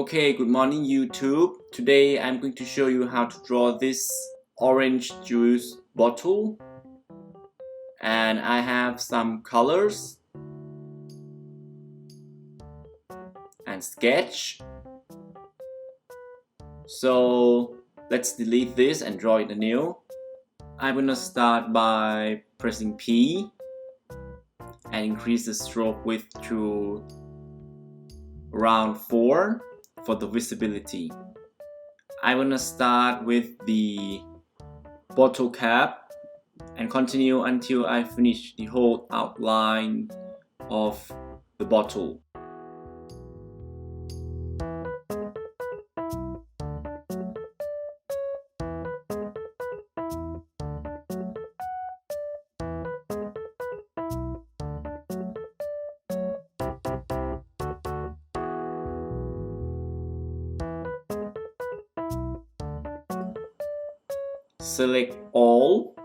Okay, good morning YouTube. Today I'm going to show you how to draw this orange juice bottle, and I have some colors and sketch. So let's delete this and draw it anew. I'm gonna start by pressing P and increase the stroke width to around 4 for the visibility. I'm gonna start with the bottle cap and continue until I finish the whole outline of the bottle. Select all,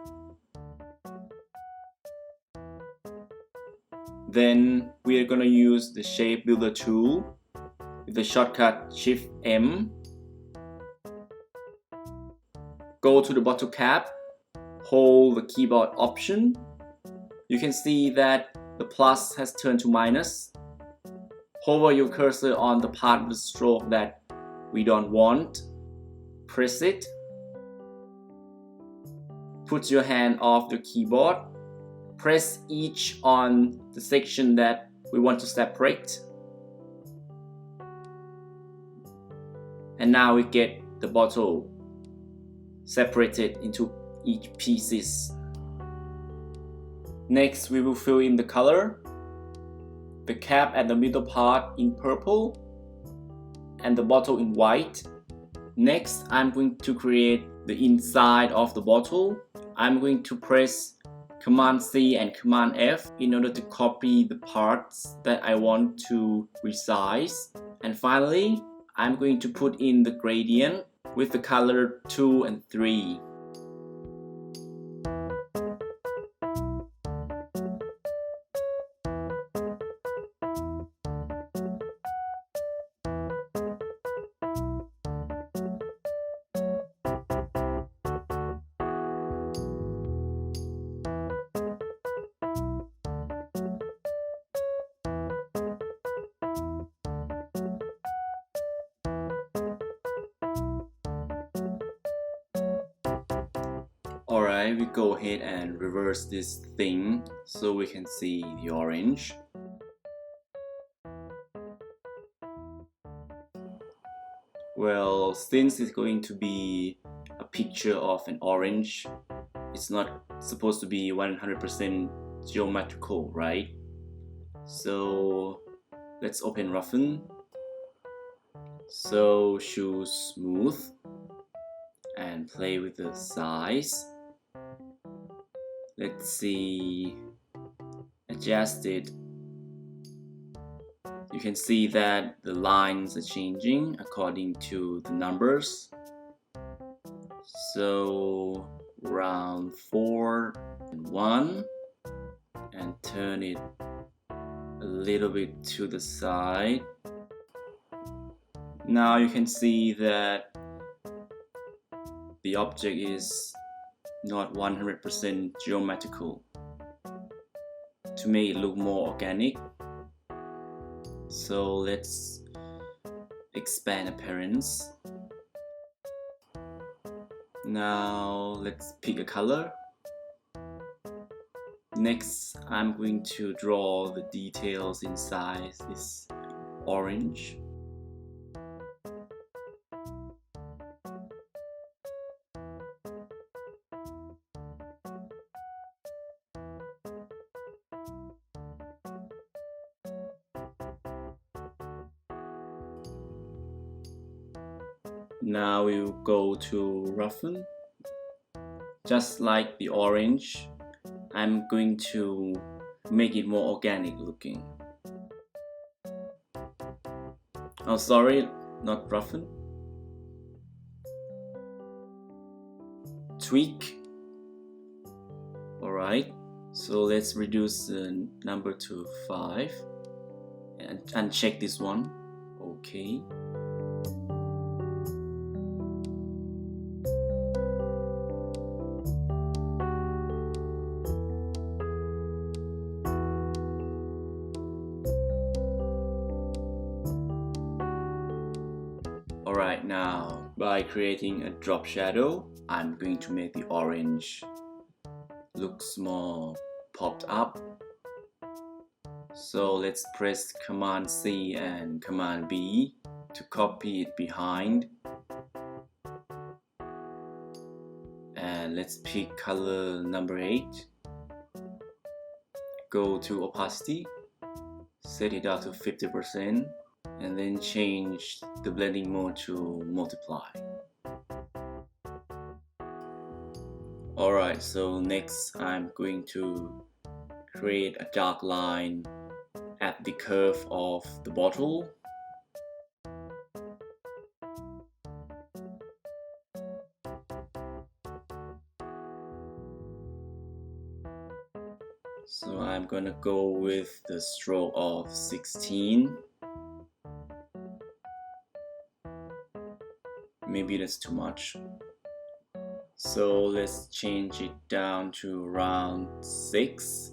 then we are going to use the shape builder tool with the shortcut Shift M. Go to the bottle cap, hold the keyboard option. You can see that the plus has turned to minus. Hover your cursor on the part of the stroke that we don't want. Press it. Put your hand off the keyboard. Press each on the section that we want to separate. And now we get the bottle separated into each pieces. Next, we will fill in the color. The cap at the middle part in purple and the bottle in white. Next, I'm going to create the inside of the bottle. I'm going to press Command C and Command F in order to copy the parts that I want to resize. And finally, I'm going to put in the gradient with the color 2 and 3. Alright, we go ahead and reverse this thing so we can see the orange. Well, since it's going to be a picture of an orange, it's not supposed to be 100% geometrical, right? So let's open Roughen. So choose smooth and play with the size. Let's see, adjust it. You can see that the lines are changing according to the numbers. So round 4 and 1 and turn it a little bit to the side. Now you can see that the object is not 100% geometrical. To make it look more organic, so let's expand appearance. Now let's pick a color. Next, I'm going to draw the details inside this orange. Now we'll go to Roughen. Just like the orange, I'm going to make it more organic looking. Oh, sorry, not Roughen. Tweak. Alright, so let's reduce the number to 5 and uncheck this one. Okay. Alright, now by creating a drop shadow, I'm going to make the orange looks more popped up. So let's press Command C and Command B to copy it behind. And let's pick color number 8. Go to opacity, set it out to 50%, and then change the blending mode to multiply. Alright, so next I'm going to create a dark line at the curve of the bottle. So I'm gonna go with the stroke of 16. Maybe that's too much. So let's change it down to around 6.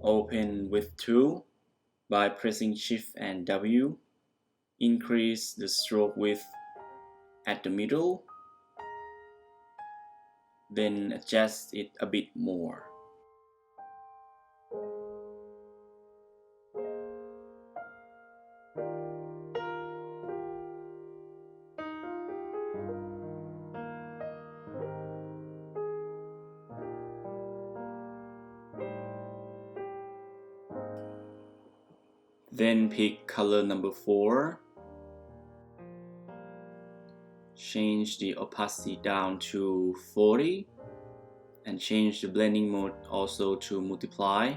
Open with 2 by pressing Shift and W. Increase the stroke width at the middle. Then adjust it a bit more. Then pick color number 4. Change the opacity down to 40 and change the blending mode also to multiply.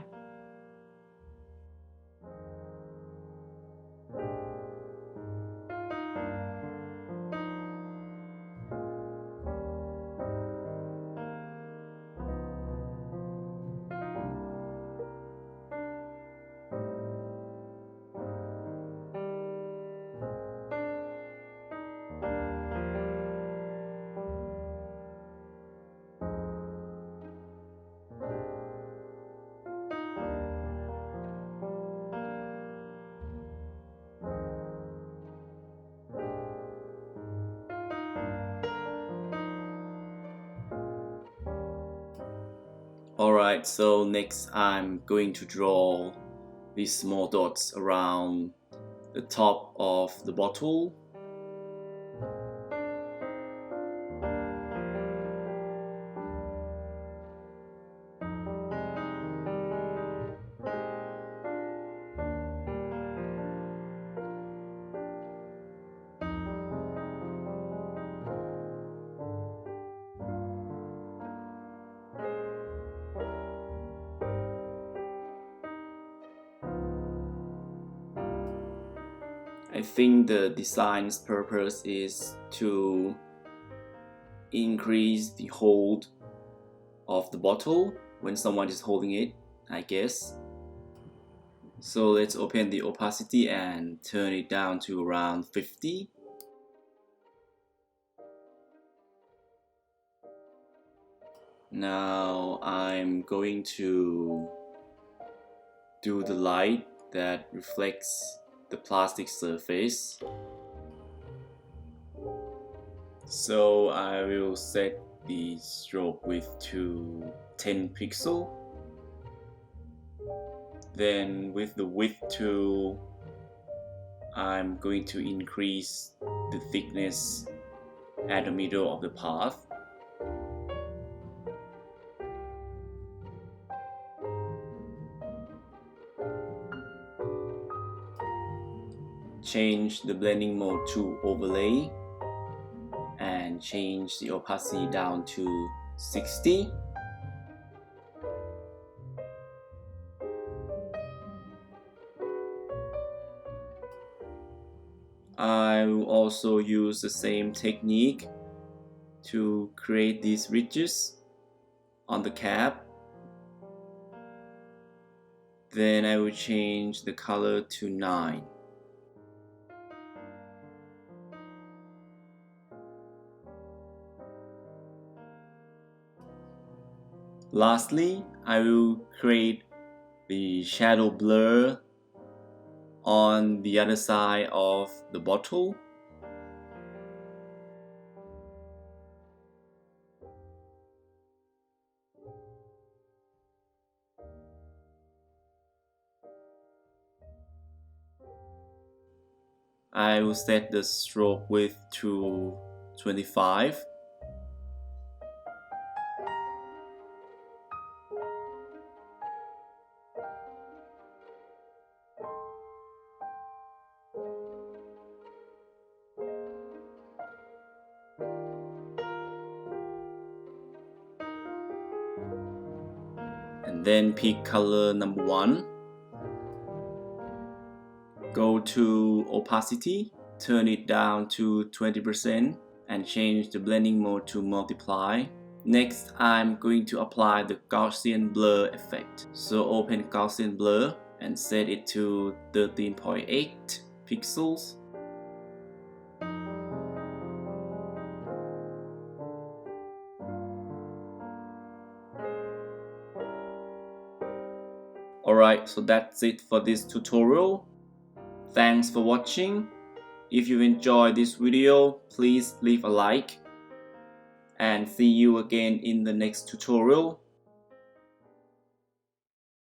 Alright, so next I'm going to draw these small dots around the top of the bottle. I think the design's purpose is to increase the hold of the bottle when someone is holding it, I guess. So let's open the opacity and turn it down to around 50. Now I'm going to do the light that reflects the plastic surface. So I will set the stroke width to 10 pixels. Then with the width tool, I'm going to increase the thickness at the middle of the path. Change the blending mode to overlay and change the opacity down to 60. I will also use the same technique to create these ridges on the cap. Then I will change the color to 9. Lastly, I will create the shadow blur on the other side of the bottle. I will set the stroke width to 25. And then pick color number 1. Go to opacity, turn it down to 20% and change the blending mode to multiply. Next, I'm going to apply the Gaussian blur effect. So open Gaussian blur and set it to 13.8 pixels. Alright, so that's it for this tutorial. Thanks for watching. If you enjoyed this video, please leave a like. And see you again in the next tutorial.